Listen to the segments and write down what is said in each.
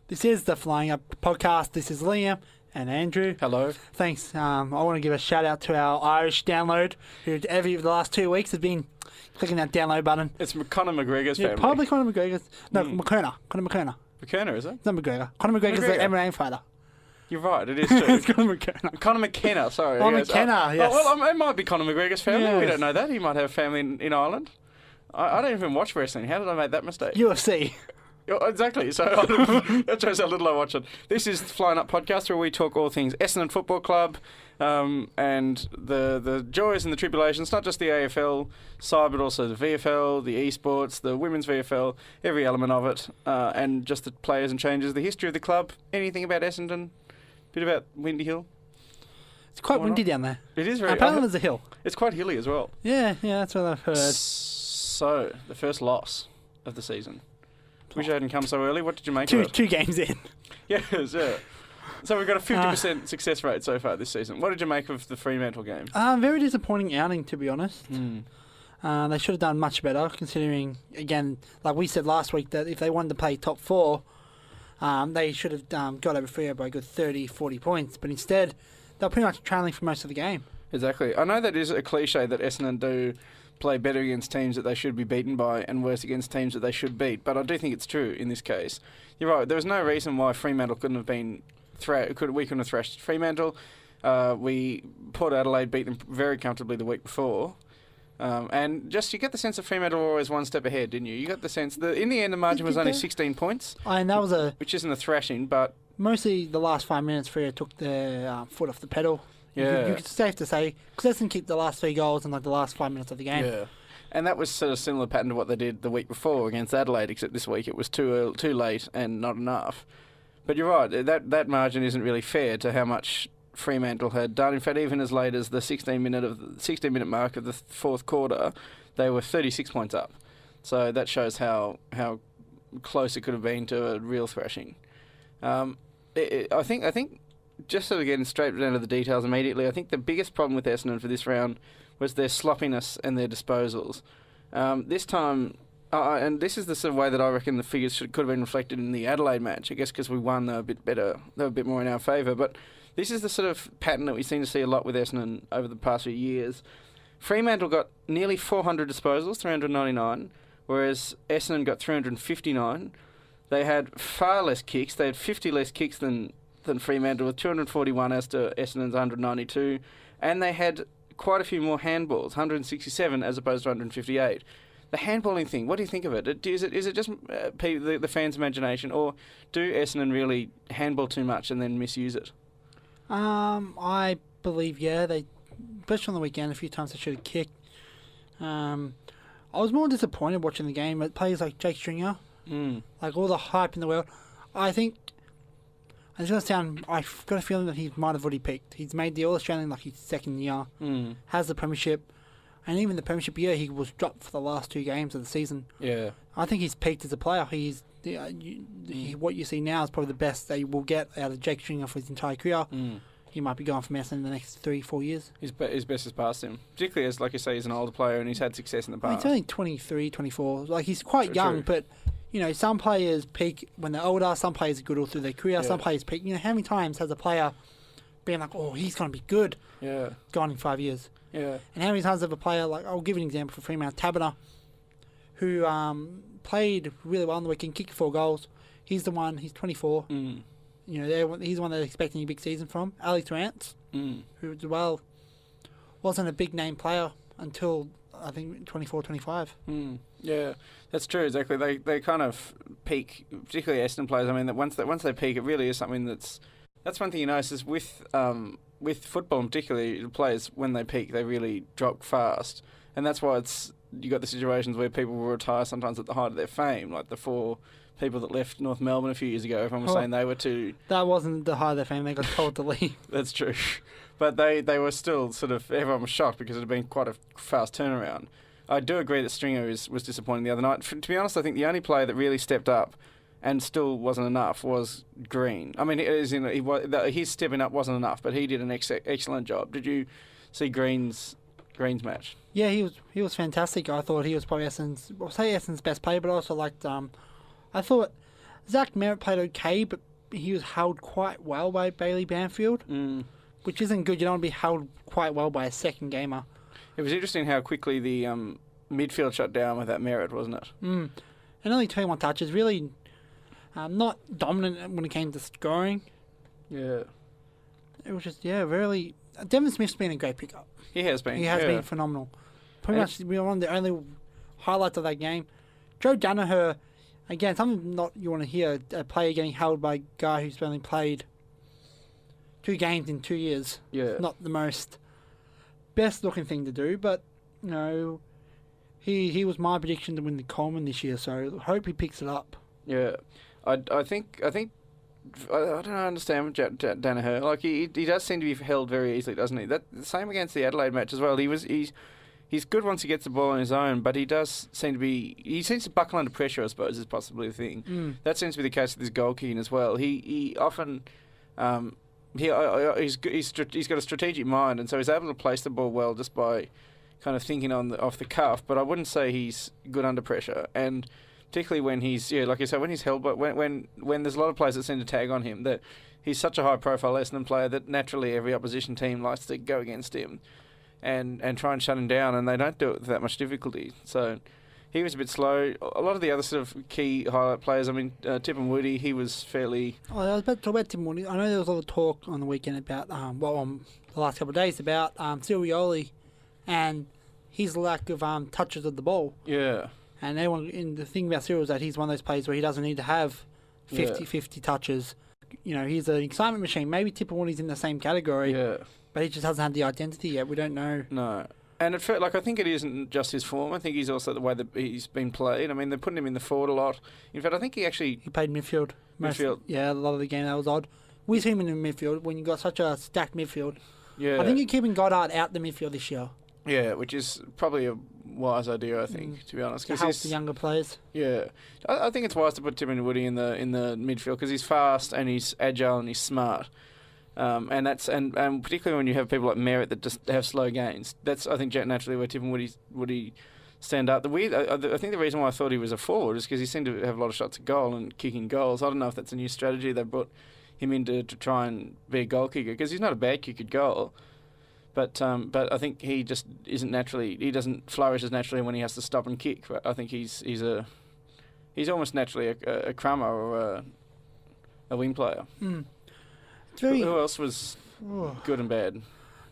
This is the Flying Up podcast. This is Liam and Andrew. Hello. Thanks. I want to give a shout out to our Irish download, who the last 2 weeks has been clicking that download button. It's Conor McGregor's family. Probably Conor McGregor's. No, McKenna. Conor McKenna. McKenna, is it? It's not McGregor. Conor McGregor's the MMA fighter. You're right, it is true. It's Conor McKenna. Conor McKenna, sorry. Oh, McKenna, yes. Oh, well, it might be Conor McGregor's family. Yes. We don't know that. He might have family in Ireland. I don't even watch wrestling. How did I make that mistake? UFC. Oh, exactly. So that shows how little I watch it. This is the Flying Up podcast, where we talk all things Essendon Football Club and the joys and the tribulations, not just the AFL side, but also the VFL, the esports, the women's VFL, every element of it, and just the players and changes, the history of the club, anything about Essendon, bit about Windy Hill. It's quite windy down there. It is very. Apparently there's a hill. It's quite hilly as well. Yeah, that's what I've heard. So the first loss of the season. Wish I hadn't come so early. What did you make of it? Two games in. Yes, yeah. So we've got a 50% success rate so far this season. What did you make of the Fremantle game? Very disappointing outing, to be honest. They should have done much better, considering, again, like we said last week, that if they wanted to play top four, they should have got over Freo by a good 30, 40 points. But instead, they were pretty much trailing for most of the game. Exactly. I know that is a cliche that Essendon do play better against teams that they should be beaten by and worse against teams that they should beat. But I do think it's true in this case. You're right. There was no reason why Fremantle couldn't have been we couldn't have thrashed Fremantle. Port Adelaide beat them very comfortably the week before. And just you get the sense that Fremantle were always one step ahead, didn't you? You got the sense that in the end the margin was only 16 points. And that was which isn't a thrashing, but mostly the last 5 minutes Freo took their foot off the pedal. Yeah. You could safe to say, because Essendon kicked the last 3 goals in like the last 5 minutes of the game. Yeah. And that was sort of similar pattern to what they did the week before against Adelaide, except this week it was too late and not enough. But you're right, that margin isn't really fair to how much Fremantle had done. In fact, even as late as the 16-minute mark of the fourth quarter, they were 36 points up. So that shows how close it could have been to a real thrashing. I think. Just sort of getting straight down to the details immediately, I think the biggest problem with Essendon for this round was their sloppiness and their disposals. This time, and this is the sort of way that I reckon the figures could have been reflected in the Adelaide match. I guess because we won, they were a bit better, they were a bit more in our favour. But this is the sort of pattern that we seem to see a lot with Essendon over the past few years. Fremantle got nearly 400 disposals, 399, whereas Essendon got 359. They had far less kicks. They had 50 less kicks than Fremantle, with 241 as to Essendon's 192, and they had quite a few more handballs, 167 as opposed to 158. The handballing thing, what do you think of it? Is it just the fans' imagination, or do Essendon really handball too much and then misuse it? I believe, they, especially on the weekend, a few times they should have kicked. I was more disappointed watching the game at players like Jake Stringer, like all the hype in the world. I think. It's going to sound... I've got a feeling that he might have already peaked. He's made the All-Australian like his second year. Has the premiership. And even the premiership year, he was dropped for the last 2 games of the season. Yeah. I think he's peaked as a player. What you see now is probably the best they will get out of Jake Stringer for his entire career. He might be going from Essendon in the next 3-4 years. His best has passed him. Particularly as, like you say, he's an older player and he's had success in the past. He's only 23, 24. Like, he's quite young, but... You know, some players peak when they're older, some players are good all through their career, some players peak. You know, how many times has a player been like, oh, he's going to be good, gone in 5 years? Yeah. And how many times have a player, like, I'll give you an example for Fremantle, Tabiner, who played really well on the weekend, kicked 4 goals. He's 24. You know, he's the one they're expecting a big season from. Alex Rance, who as well wasn't a big name player until... I think 24, 25. Yeah, that's true. Exactly. They kind of peak, particularly Essendon players. I mean, that once they peak, it really is something that's one thing you notice is with football, and particularly players when they peak, they really drop fast, and that's why you got the situations where people will retire sometimes at the height of their fame, like the 4 people that left North Melbourne a few years ago. Everyone was saying they were too. That wasn't the height of their fame. They got told to leave. That's true. But they were still sort of... Everyone was shocked because it had been quite a fast turnaround. I do agree that Stringer was disappointing the other night. To be honest, I think the only player that really stepped up and still wasn't enough was Green. I mean, his stepping up wasn't enough, but he did an excellent job. Did you see Green's match? Yeah, he was fantastic. I thought he was probably Essendon's best player, but I also liked... I thought Zach Merritt played okay, but he was held quite well by Bailey Banfield, which isn't good. You don't want to be held quite well by a second gamer. It was interesting how quickly the midfield shut down with that Merritt, wasn't it? And only 21 touches, really not dominant when it came to scoring. Yeah. It was just, really... Devon Smith's been a great pickup. He has been. He has been phenomenal. Pretty much, we were one of the only highlights of that game. Joe Danaher, again, something not you want to hear, a player getting held by a guy who's only played 2 games in 2 years. Yeah. Not the most best-looking thing to do, but, he was my prediction to win the Coleman this year, so hope he picks it up. Yeah. I don't understand Danaher. Like he does seem to be held very easily, doesn't he? That the same against the Adelaide match as well. He's good once he gets the ball on his own, but he seems to buckle under pressure, I suppose, is possibly the thing. That seems to be the case with his goal kicking as well. He often he's got a strategic mind, and so he's able to place the ball well just by kind of thinking off the cuff. But I wouldn't say he's good under pressure, and particularly when he's like you said, when he's held, but when there's a lot of players that seem to tag on him, that he's such a high profile Essendon player that naturally every opposition team likes to go against him and try and shut him down, and they don't do it with that much difficulty. So he was a bit slow. A lot of the other sort of key highlight players, I mean, Tip and Woody, he was fairly... Oh, I was about to talk about Tim Woody. I know there was a lot of talk on the weekend about, on the last couple of days, about Sirioli and his lack of touches of the ball. Yeah. And the thing about Cyril is that he's one of those players where he doesn't need to have 50 touches. He's an excitement machine. Maybe Tipper Woody's in the same category, but he just hasn't had the identity yet. We don't know. No. And it felt like, I think it isn't just his form. I think he's also the way that he's been played. I mean, they're putting him in the forward a lot. In fact, I think he played midfield. Yeah, a lot of the game. That was odd. With him in the midfield, when you've got such a stacked midfield. Yeah. I think you're keeping Goddard out the midfield this year. Yeah, which is probably a wise idea, I think, to be honest. To help the younger players. Yeah. I think it's wise to put Tim and Woody in the midfield because he's fast and he's agile and he's smart. And particularly when you have people like Merritt that just have slow gains. That's, I think, naturally where Tim and Woody stand up. I think the reason why I thought he was a forward is because he seemed to have a lot of shots at goal and kicking goals. I don't know if that's a new strategy they brought him in to try and be a goal kicker because he's not a bad kick at goal. But I think he just isn't naturally. He doesn't flourish as naturally when he has to stop and kick. But I think he's almost naturally a crummer or a wing player. Who else was good and bad?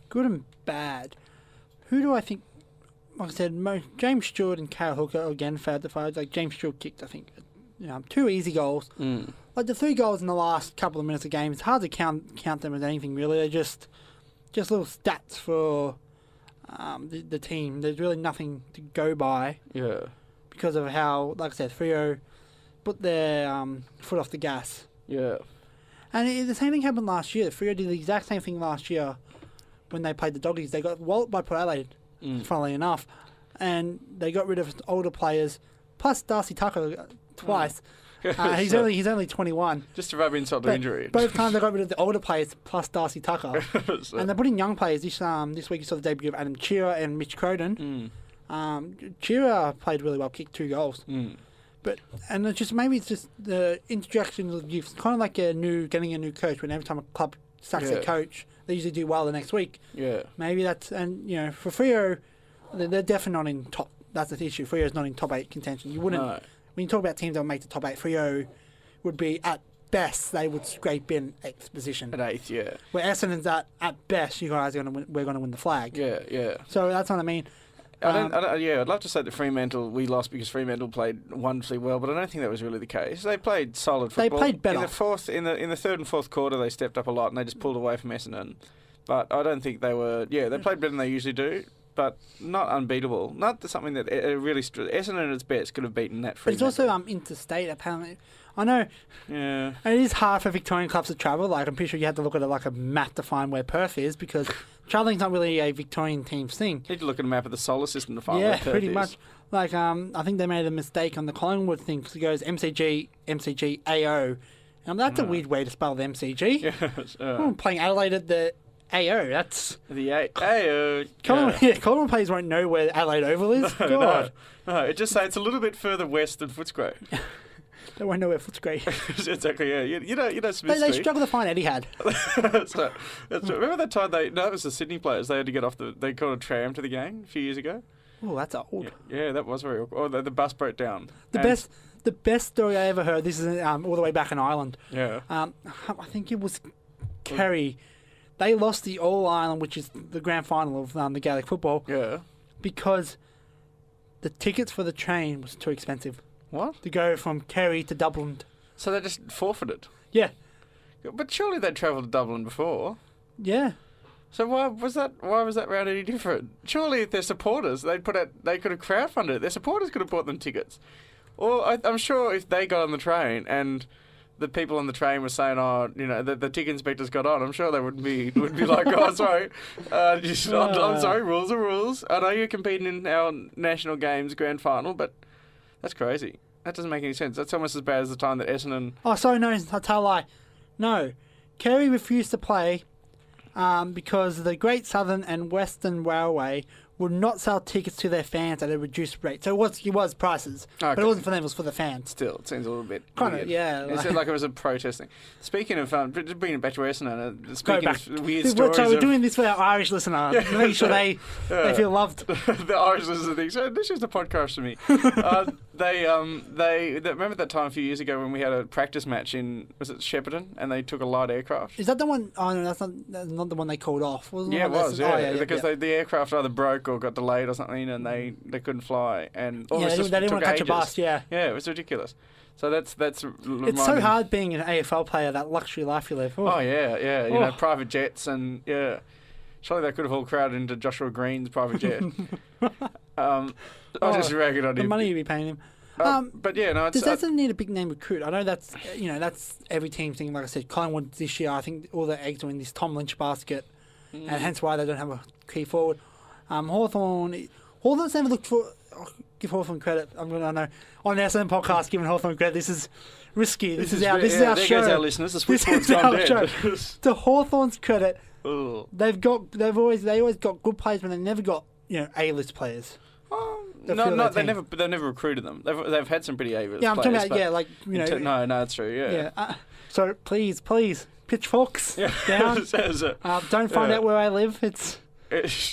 Good and bad. Who do I think? Like I said, James Stewart and Kyle Hooker again failed the fight. Like James Stewart kicked, I think, 2 easy goals. Like the 3 goals in the last couple of minutes of game. It's hard to count them as anything really. They're just little stats for the team. There's really nothing to go by. Yeah. Because of how, like I said, Freo put their foot off the gas. Yeah. And the same thing happened last year. Freo did the exact same thing last year when they played the Doggies. They got walloped by Port Adelaide, funnily enough. And they got rid of older players, plus Darcy Tucker twice. He's only 21. Just to rub insult to injury. Both times they got rid of the older players plus Darcy Tucker. And they're putting young players. This week you saw the debut of Adam Shearer and Mitch Croden. Shearer played really well, kicked 2 goals. And it's just the introduction of youth. It's kind of like getting a new coach. When every time a club sacks their coach, they usually do well the next week. Yeah. Maybe that's for Freo, they're definitely not in top. That's the issue. Freo's not in top 8 contention. You wouldn't. No. When you talk about teams that will make the top 8, Freo would be, at best, they would scrape in 8th position. At 8th, yeah. Where Essendon's at best, you guys we're going to win the flag. Yeah, yeah. So that's what I mean. I'd love to say that Fremantle, we lost because Fremantle played wonderfully well, but I don't think that was really the case. They played solid football. They played better. In the 3rd and 4th quarter, they stepped up a lot and they just pulled away from Essendon. But I don't think they were... Yeah, they played better than they usually do, but not unbeatable. Not something that really... Essendon at its best could have beaten that Fremantle. But it's also interstate, apparently. I know. Yeah. And it is hard for Victorian clubs to travel. Like, I'm pretty sure you have to look at it like a map to find where Perth is, because travelling's not really a Victorian team's thing. You need to look at a map of the solar system to find where Perth is. Yeah, pretty much. Like, I think they made a mistake on the Collingwood thing, because it goes MCG, AO. That's a weird way to spell the MCG. Yes, playing Adelaide at the AO, that's... The AO. Collingwood players won't know where Adelaide Oval is. No, it just say it's a little bit further west than Footscray. They won't know where Footscray. Exactly. Yeah. You know Smith They Street. struggle to find Etihad. Remember that time that was the Sydney players. They had to get off they called a tram to the game a few years ago. Oh, that's old. Yeah, that was very awkward. Or the bus broke down. The best story I ever heard. This is all the way back in Ireland. Yeah. I think it was Kerry. They lost the All Ireland, which is the grand final of the Gaelic football. Yeah. Because the tickets for the train was too expensive. What? To go from Kerry to Dublin. So they just forfeited. Yeah. But surely they'd travelled to Dublin before. Yeah. So why was that round any different? Surely if they're supporters, they could have crowdfunded it. Their supporters could have bought them tickets. Or I'm sure if they got on the train and the people on the train were saying, "Oh, the ticket inspectors got on," I'm sure they wouldn't be like, "Oh, sorry, I'm sorry, rules are rules. I know you're competing in our national games grand final, but that's crazy. That doesn't make any sense. That's almost as bad as the time that Essendon." Oh, sorry, no, I tell a lie. No, Kerry refused to play because the Great Southern and Western Railway would not sell tickets to their fans at a reduced rate. So it was prices, okay. But it wasn't for them, it was for the fans. Still, it seems a little bit kind weird. of, yeah. It sounded like it was a protesting. Speaking of just bringing it back to Essendon, speaking of weird stories. So we're doing this for our Irish listener, making sure they feel loved. The Irish listener thinks, this is the podcast for me. They remember that time a few years ago when we had a practice match was it Shepparton, and they took a light aircraft? Is that the one? Oh no, that's not the one they called off. Wasn't yeah, it was. Yeah, because yeah. The aircraft either broke or got delayed or something, and they couldn't fly, and they didn't want to catch a bus. Yeah, it was ridiculous. So that's. It's so hard being an AFL player, that luxury life you live. Oh yeah. You know, private jets and yeah. Surely they could have all crowded into Joshua Green's private jet. I was just ragging on him. The money you'd be paying him. But yeah, no. Does Essendon need a big name recruit? I know that's every team's thing. Like I said, Collingwood this year, I think all their eggs are in this Tom Lynch basket, and hence why they don't have a key forward. Hawthorn's never looked for. I'll give Hawthorn credit. I know on the Essendon podcast, giving Hawthorn credit. This is risky. This is our show. There goes our listeners. The switchboard's gone dead. To Hawthorn's credit, Ugh. they always got good players, but they never got A-list players. They never recruited them. They've had some pretty A-list players. Yeah, I'm talking about no, that's true. Yeah. So please, pitchforks down. Don't find out where I live.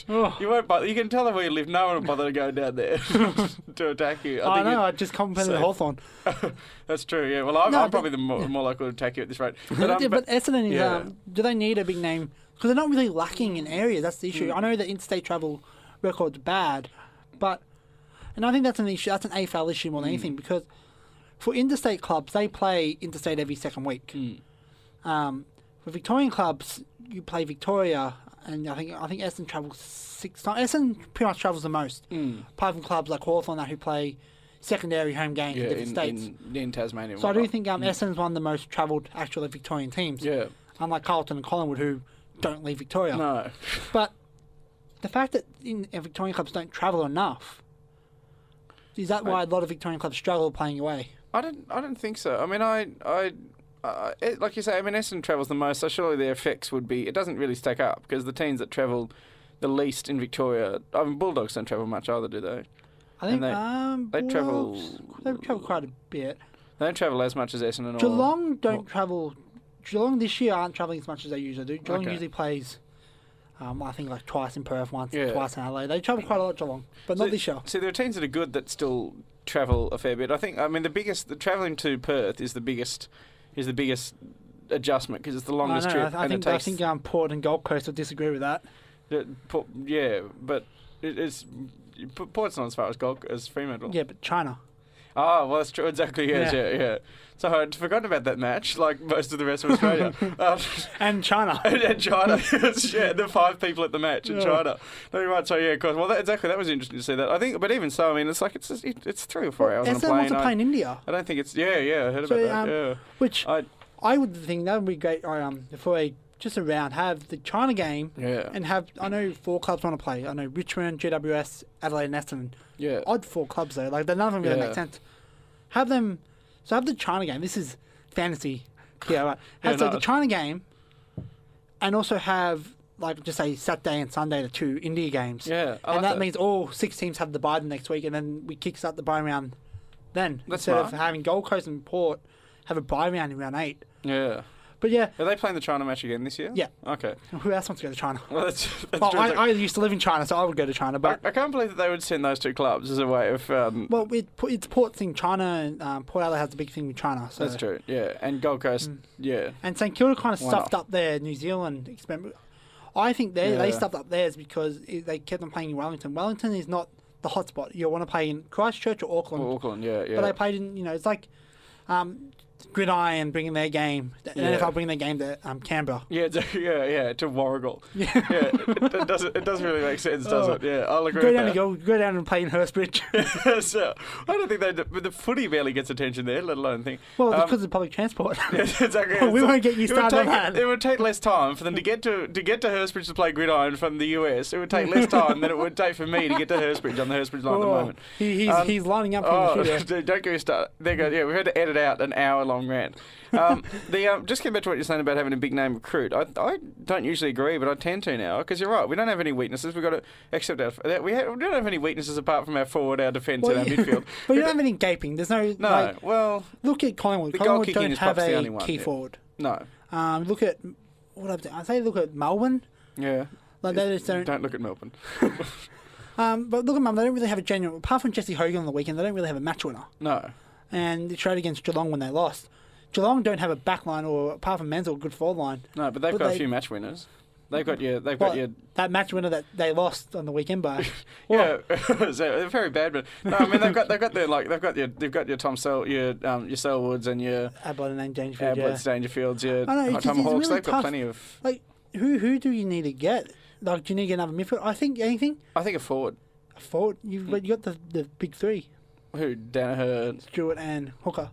You won't bother. You can tell them where you live. No one will bother to go down there to attack you. I just complimented Hawthorn. That's true. Yeah. Well, I'm probably the more likely to attack you at this rate. But Essendon is. Do they need a big name? Because they're not really lacking in areas. That's the issue. I know that interstate travel record's bad, and I think that's an issue. That's an AFL issue more than anything, because for interstate clubs, they play interstate every second week. For Victorian clubs, you play Victoria. And I think Essendon travels 6 times. Essendon pretty much travels the most, apart from clubs like Hawthorn who play secondary home games in different states. In Tasmania. So I do think Essendon's one of the most travelled actually Victorian teams. Yeah. Unlike Carlton and Collingwood, who don't leave Victoria. No. But the fact that Victorian clubs don't travel enough, is that why a lot of Victorian clubs struggle playing away? I don't think so. I mean, like you say, I mean, Essendon travels the most, so surely their effects would be. It doesn't really stack up because the teams that travel the least in Victoria. I mean, Bulldogs don't travel much either, do they? I think they travel. They travel quite a bit. They don't travel as much as Essendon. Geelong don't travel. Geelong this year aren't travelling as much as they usually do. Geelong usually plays. I think like twice in Perth, twice in Adelaide. They travel quite a lot, Geelong, but not this year. See, there are teams that are good that still travel a fair bit. I think. I mean, the travelling to Perth is the biggest adjustment because it's the longest trip. I think Port and Gold Coast will disagree with that. But Port's not as far as Fremantle. Yeah, but China. Oh, well, that's true. Exactly. Yes, yeah. So I'd forgotten about that match, like most of the rest of Australia. And China. And China. The 5 people at the match in China. No, you're right. So yeah, of course. Well, that was interesting to see that. I think, but even so, I mean, it's like it's 3 or 4 hours on a plane. Essendon wants to play in India. I don't think it's. Yeah. I heard about that. Yeah. Which I would think that would be great. Before they just around have the China game. Yeah. And have, I know 4 clubs want to play. I know Richmond, GWS, Adelaide, and Essendon. Yeah. Odd 4 clubs though. Like none of them really make sense. Have them. So have the China game. This is fantasy. Yeah, right. The China game, and also have just say Saturday and Sunday the 2 India games. Yeah, and that means all 6 teams have the bye the next week, and then we kickstart the bye round then That's instead of smart. having Gold Coast and Port have a bye round in round 8. Yeah. But yeah, Are they playing the China match again this year? Yeah. Okay. who else wants to go to China? Well, that's Well, true. I used to live in China, so I would go to China. But I can't believe that they would send those two clubs as a way of. well, it's Port thing. China and Port Adelaide has a big thing with China. So. That's true. Yeah, and Gold Coast. Yeah. And St Kilda kind of Why stuffed not? up their New Zealand experiment. I think they Yeah. stuffed up theirs because they kept on playing in Wellington. Wellington is not the hotspot. You want to play in Christchurch or Auckland. Well, Auckland. Yeah. But they played in, it's like Gridiron bringing their game. The NFL bringing their game to Canberra. Yeah, to Warragul. Yeah. Yeah, it doesn't really make sense, does it? Yeah, I'll agree Go down and play in Hurstbridge. So, I don't think but the footy barely gets attention there, let alone thing. Well, because of public transport. Yeah, exactly. We won't get you started on that. It would take less time for them to get to Hurstbridge to play Gridiron from the US. It would take less time than it would take for me to get to Hurstbridge on the Hurstbridge line at the moment. He's lining up for the shooter. Dude, don't get me started. There you go. Yeah, we've had to edit out an hour-long rant. Just getting back to what you're saying about having a big name recruit, I don't usually agree, but I tend to now, because you're right, we don't have any weaknesses. We've got to accept that. We don't have any weaknesses apart from our forward, our defence, and our midfield. But you don't have any gaping. There's no... look at Collingwood. The goal Collingwood kicking don't is have perhaps the a only one, key yeah. forward. No. Look at... look at Melbourne. Yeah. Like they just Don't look at Melbourne. But look at Melbourne. They don't really have a genuine... Apart from Jesse Hogan on the weekend, they don't really have a match winner. No. And it showed against Geelong when they lost. Geelong don't have a back line or, apart from Menzel, a good forward line. No, but they've got a few match winners. They've got your that match winner that they lost on the weekend by. Yeah, so they're very bad, but no, I mean they've got your Tom your Selwoods and your Ablett and Dangerfield. Dangerfields, your it's Tomahawks. really They've got tough. plenty of. Like who do you need to get? Like, do you need to get another midfield? I think anything. I think a forward. A forward. You got the big three. Who? Danaher, Stewart and Hooker.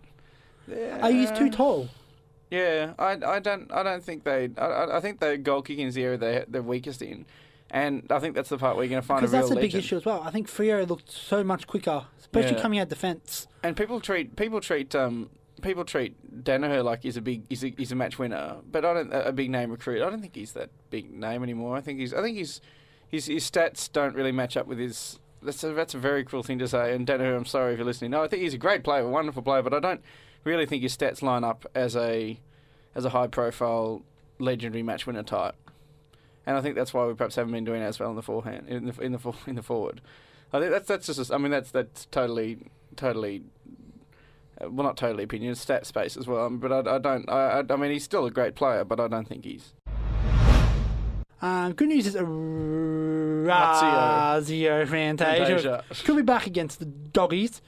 Yeah. Are you too tall? Yeah, I don't think they. I think the goal kicking is the area they're weakest in, and I think that's the part where you're going to find a real Because that's a legend. big issue as well. I think Freo looked so much quicker, especially coming out defence. And people treat Danaher like he's a match winner, but a big name recruit. I don't think he's that big name anymore. I think his stats don't really match up with his. That's a very cruel thing to say. And Danaher, I'm sorry if you're listening. No, I think he's a great player, a wonderful player, but I don't really think his stats line up as a high profile legendary match winner type. And I think that's why we perhaps haven't been doing as well in the forehand in the forward. I think that's just that's totally well, not totally opinion, it's stat space as well. But I mean he's still a great player, but I don't think he's. Good news is Razio Fantasia could be back against the Doggies,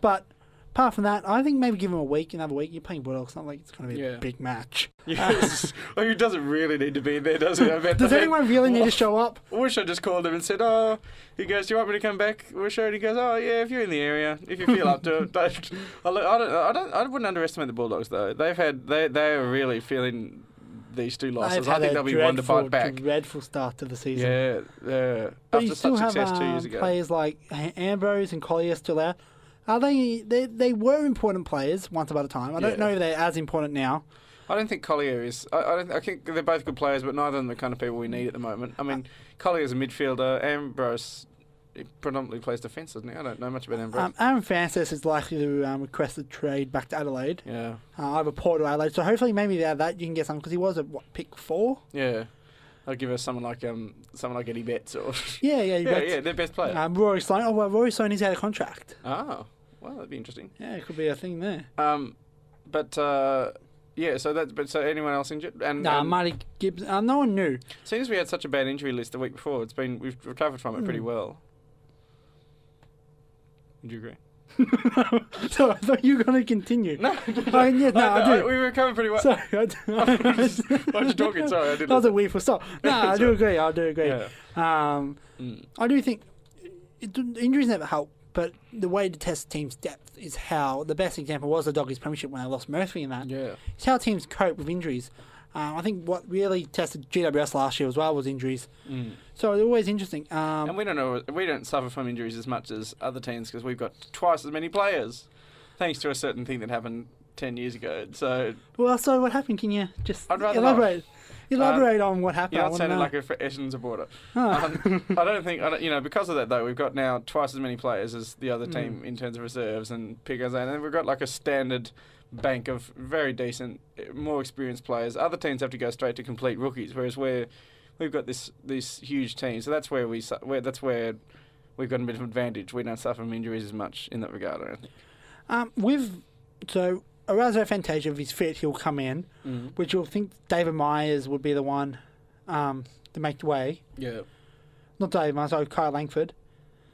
but apart from that, I think maybe give him another week. You're playing Bulldogs, it's not like it's going to be a big match. Yes. Well, he doesn't really need to be there, does he? Does anyone really need to show up? Wisho just called him and said, he goes, do you want me to come back, Wisho? And he goes, yeah, if you're in the area, if you feel up to it. I wouldn't underestimate the Bulldogs, though. They are really feeling these two losses. I think they'll be one to fight back. Dreadful start to the season. Yeah. But After you still such have success 2 years ago. players like Ambrose and Collier still out. They were important players once upon a time. I don't know if they're as important now. I don't think Collier is. I think they're both good players, but neither of them are the kind of people we need at the moment. I mean, Collier's a midfielder. Ambrose predominantly plays defence, doesn't he? I don't know much about Ambrose. Aaron Francis is likely to request a trade back to Adelaide. Yeah. Either Port or Adelaide. So hopefully maybe out of that you can get something, because he was pick 4? Yeah. I'd give us someone like Eddie Betts or. Yeah, their best player. Rory Sloan. Rory Sloan is out of contract. Oh, well, that'd be interesting. Yeah, it could be a thing there. So anyone else injured? Marty Gibbs. No one knew. Seems we had such a bad injury list the week before. We've recovered from it pretty well. Would you agree? So I thought you were going to continue. No, I do. We recovered pretty well. Sorry, What are you talking? Sorry, I didn't. That was a weird full stop. No, I do agree. Yeah. I do think injuries never help, but the way to test teams' depth is how the best example was the Doggies Premiership when they lost Murphy in that. Yeah. It's how teams cope with injuries. I think what really tested GWS last year as well was injuries. So it's always interesting. And we don't suffer from injuries as much as other teams because we've got twice as many players, thanks to a certain thing that happened 10 years ago. So what happened? Can you just I'd rather elaborate? Elaborate on what happened. You're not sounding like a Essendon supporter. I don't think, because of that though, we've got now twice as many players as the other team in terms of reserves and pickers, and we've got like a standard bank of very decent, more experienced players. Other teams have to go straight to complete rookies, whereas we've got this huge team. So that's where we've got a bit of an advantage. We don't suffer from injuries as much in that regard, I don't think. So Arazo Fantasia, if he's fit, he'll come in, which you'll think David Myers would be the one to make the way. Yeah. Not David Myers, sorry, Kyle Langford.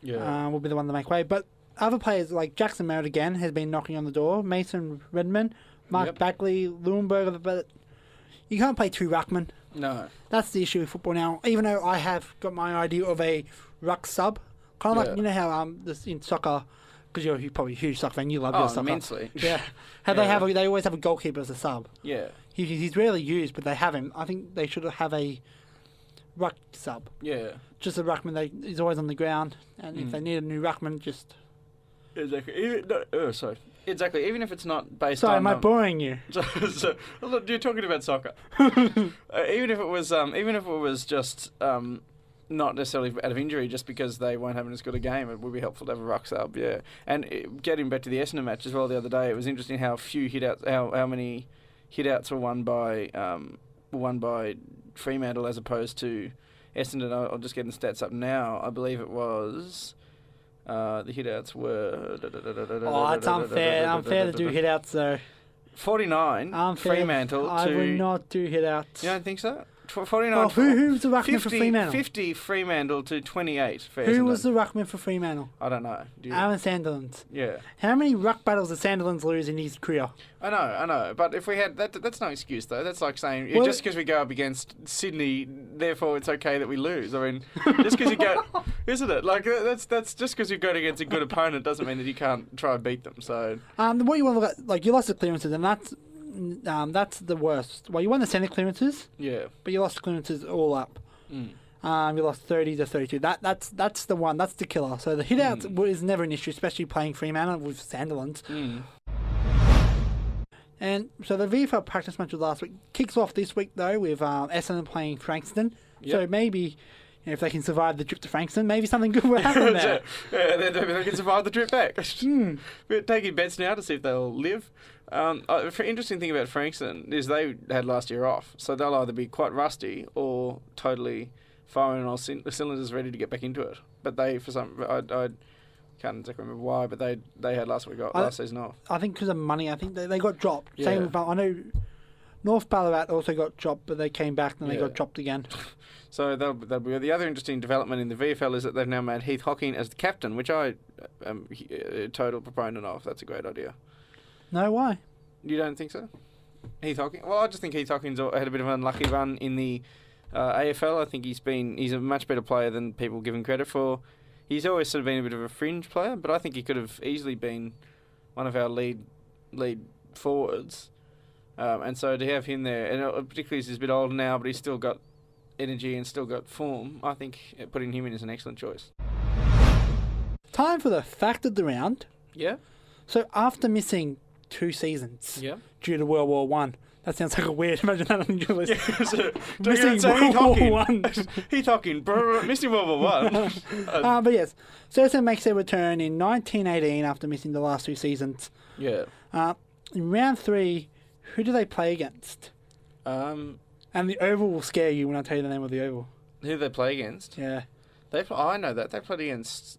Yeah. Will be the one to make way. But other players like Jackson Merritt again has been knocking on the door. Mason Redman, Mark Backley, Leuenberger, but you can't play two ruckmen. No. That's the issue with football now. Even though I have got my idea of a ruck sub, kind of like, you know how this in soccer, because you're probably a huge soccer fan, you love your soccer. Immensely. Yeah. How they always have a goalkeeper as a sub. Yeah. He's rarely used, but they have him. I think they should have a ruck sub. Yeah. Just a ruckman. He's always on the ground, and if they need a new ruckman, just... Exactly. Exactly. Even if it's not based Sorry, on... am I boring you? So, look, you're talking about soccer. Even if it was just not necessarily out of injury, just because they weren't having as good a game, it would be helpful to have a ruck sub. Yeah. And getting back to the Essendon match as well the other day, it was interesting how few hitouts, how many hitouts were won by Fremantle as opposed to Essendon. I'll just get the stats up now. I believe it was. The hitouts were... it's unfair. Unfair to do hitouts, though. 49 Unfair. Fremantle to... I would not do hitouts. You don't think so? 49... Oh, who was the ruckman for Fremantle? 50 Fremantle to 28 for Who Essendon. was the ruckman for Fremantle? I don't know. Aaron Sandilands. Yeah. How many ruck battles did Sandilands lose in his career? I know. But if we had... That's no excuse, though. That's like saying, just because we go up against Sydney, therefore it's okay that we lose. I mean, just because you go... Isn't it? Like, that's just because you go against a good opponent doesn't mean that you can't try and beat them, so... What you want to look at... Like, you lost the clearances, and that's the worst. Well, you won the centre clearances. Yeah. But you lost the clearances all up. You lost 30 to 32. That's the one. That's the killer. So the hitouts is never an issue, especially playing Fremantle with Sandilands. And so the VFL practice match was last week. Kicks off this week, though, with Essendon playing Frankston. Yep. So maybe... if they can survive the trip to Frankston, maybe something good will happen there. They can survive the trip back. We're taking bets now to see if they'll live. The interesting thing about Frankston is they had last year off, so they'll either be quite rusty or totally firing all cylinders ready to get back into it. But they, for some, I can't exactly remember why, but they had last season off. I think because of money. I think they got dropped. Yeah. Same with, I know North Ballarat also got dropped, but they came back and they got dropped again. So that'll be the other interesting development in the VFL is that they've now made Heath Hocking as the captain, which I am a total proponent of. That's a great idea. No, why? You don't think so? Heath Hocking? Well, I just think Heath Hocking's had a bit of an unlucky run in the AFL. I think he's a much better player than people give him credit for. He's always sort of been a bit of a fringe player, but I think he could have easily been one of our lead forwards. And so to have him there, and particularly he's a bit older now, but he's still got energy and still got form, I think putting him in is an excellent choice. Time for the fact of the round. Yeah. So after missing 2 seasons due to World War One, that sounds like a weird. Imagine that on your list. Yeah, missing World War One. Heath Hocking, missing World War One. But yes, Essendon makes their return in 1918 after missing the last 2 seasons. Yeah. In round 3, who do they play against? And the Oval will scare you when I tell you the name of the Oval. Who do they play against? Yeah. I know that. They played against...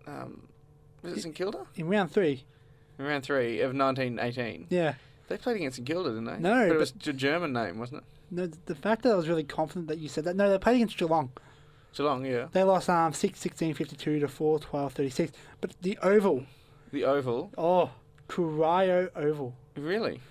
was it St Kilda? In round 3. In round 3 of 1918. Yeah. They played against St Kilda, didn't they? No. But it was a German name, wasn't it? No, the fact that I was really confident that you said that. No, they played against Geelong. Geelong, yeah. They lost 6-16-52 to 4-12-36. But the Oval. The Oval? Oh, Corio Oval. Really?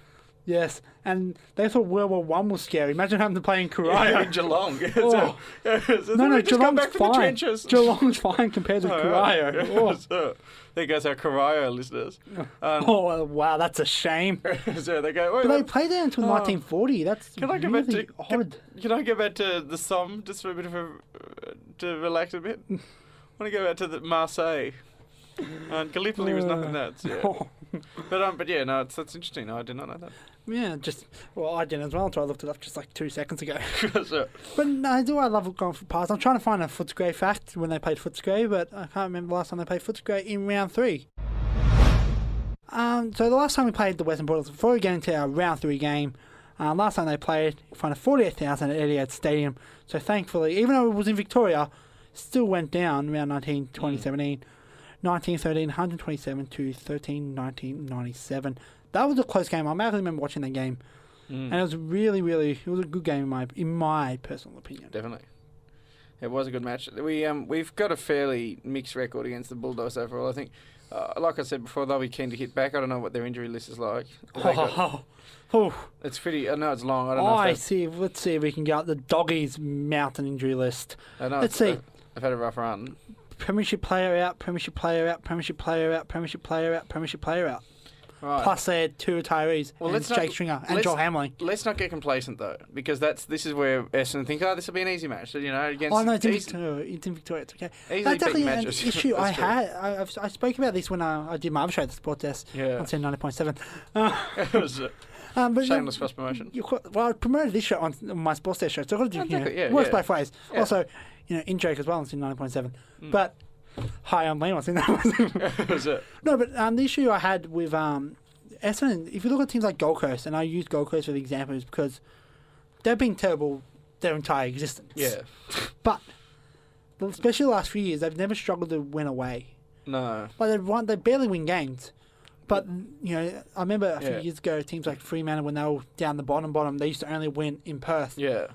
Yes, and they thought World War One was scary. Imagine having to play in Corio. In Geelong. Oh. No, Geelong's fine. Geelong's fine compared to Corio. So, there goes our Corio listeners. Wow, that's a shame. So they go, but they played there until 1940. That's really odd. Can I go back to the Somme just for a bit of to relax a bit? I want to go back to the Marseille. And Gallipoli was nothing that. Yeah. But yeah, no, that's interesting. No, I did not know that. I didn't as well until I looked it up just like 2 seconds ago. So, But no, I love going for pass. I'm trying to find a Footscray fact when they played Footscray, but I can't remember the last time they played Footscray in round 3. So the last time we played the Western Bulldogs, before we get into our round 3 game, last time they played in front of 48,000 at Etihad Stadium. So thankfully, even though it was in Victoria, still went down round 19, 2017. 1913, 127 to 13, 1997. That was a close game. I actually remember watching that game. And it was really, really, it was a good game in my personal opinion. Definitely. It was a good match. We've got a fairly mixed record against the Bulldogs overall. I think, like I said before, they'll be keen to hit back. I don't know what their injury list is like. It's pretty, I know it's long. I don't know let's see if we can get out the Doggies mountain injury list. I know. Let's see. I've had a rough run. Premiership player out, Premiership player out, Premiership player out, Premiership player out, Premiership player out. Right. Plus they had 2 retirees, and Jake Stringer and Joel Hamling. Let's not get complacent though, because this is where Essendon think, this will be an easy match. So, against. Oh no, it's in Victoria. It's in Victoria. It's okay. That's actually an matches. issue I had. I spoke about this when I did my other show at the Sport Desk. Yeah. On 90.7. It was but shameless cross promotion. I promoted this show on my Sports Desk show, so I've got to do works both ways. Yeah. Also, in joke as well on 90.7. But hi, I'm Liam. That was it. No, but the issue I had with Essendon, if you look at teams like Gold Coast, and I use Gold Coast for the example, is because they've been terrible their entire existence. Yeah. But especially the last few years, they've never struggled to win away. No. Like they barely win games. But I remember a few years ago, teams like Fremantle, when they were down the bottom, they used to only win in Perth. Yeah.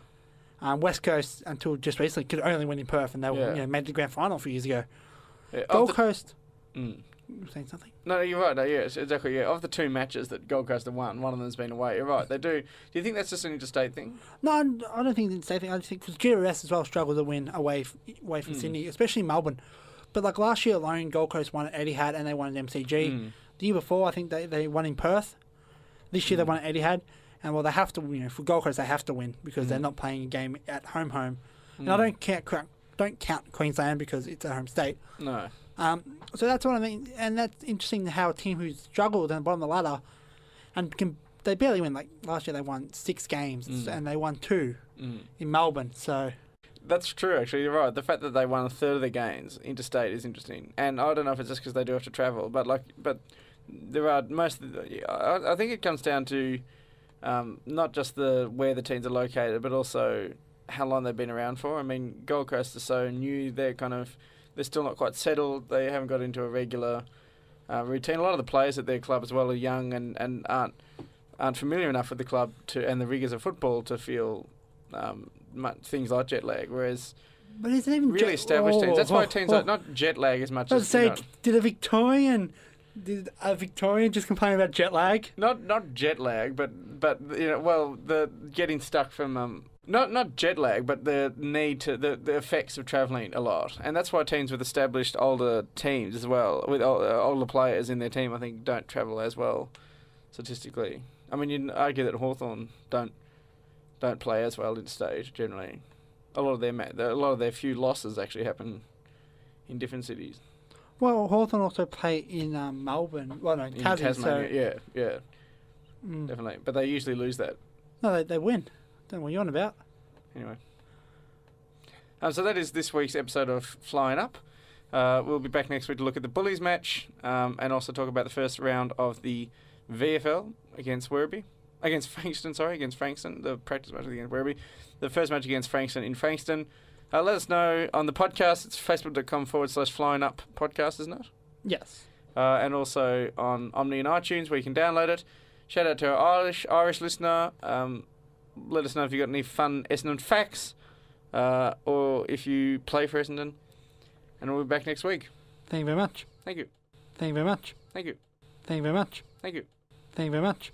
West Coast, until just recently, could only win in Perth, and they were, made the grand final a few years ago. Yeah. Gold Coast. You were saying something? No, you're right. No, yes, exactly. Yeah, of the 2 matches that Gold Coast have won, one of them's been away. You're right. They do. Do you think that's just an interstate thing? No, I don't think it's an interstate thing. I just think because GRS as well struggled to win away from Sydney, especially Melbourne. But like last year alone, Gold Coast won at Etihad and they won at MCG. The year before, I think they won in Perth. This year they won at Etihad, and they have to. For Gold Coast, they have to win because they're not playing a game at home. And I don't count Queensland because it's a home state. No. So that's what I mean, and that's interesting how a team who's struggled at the bottom of the ladder, and they barely win. Like last year, they won 6 games and they won 2 in Melbourne. So that's true. Actually, you're right. The fact that they won a third of their games interstate is interesting, and I don't know if it's just because they do have to travel, but there are I think it comes down to not just where the teams are located, but also how long they've been around for. I mean, Gold Coast are so new; they're still not quite settled. They haven't got into a regular routine. A lot of the players at their club as well are young and aren't familiar enough with the club and the rigours of football to feel things like jet lag. Whereas, but it's even really established teams. That's why teams are not jet lag as much as. Did a Victorian just complain about jet lag? Not jet lag, but the getting stuck from. Not jet lag, but the need to the effects of travelling a lot, and that's why teams with established older teams as well, with older players in their team, I think don't travel as well, statistically. I mean, you'd argue that Hawthorn don't play as well interstate generally. A lot of their few losses actually happen in different cities. Well, Hawthorn also play in Melbourne. Well, no, in Tasmania. Yeah, definitely. But they usually lose that. No, they win. Don't know what you're on about. Anyway. So that is this week's episode of Flying Up. We'll be back next week to look at the Bullies match and also talk about the first round of the VFL against Frankston, the practice match against Werribee. The first match against Frankston in Frankston. Let us know on the podcast. It's facebook.com/Flying Up podcast, isn't it? Yes. And also on Omni and iTunes where you can download it. Shout out to our Irish listener. Let us know if you've got any fun Essendon facts or if you play for Essendon. And we'll be back next week. Thank you very much. Thank you. Thank you very much. Thank you. Thank you very much. Thank you. Thank you very much.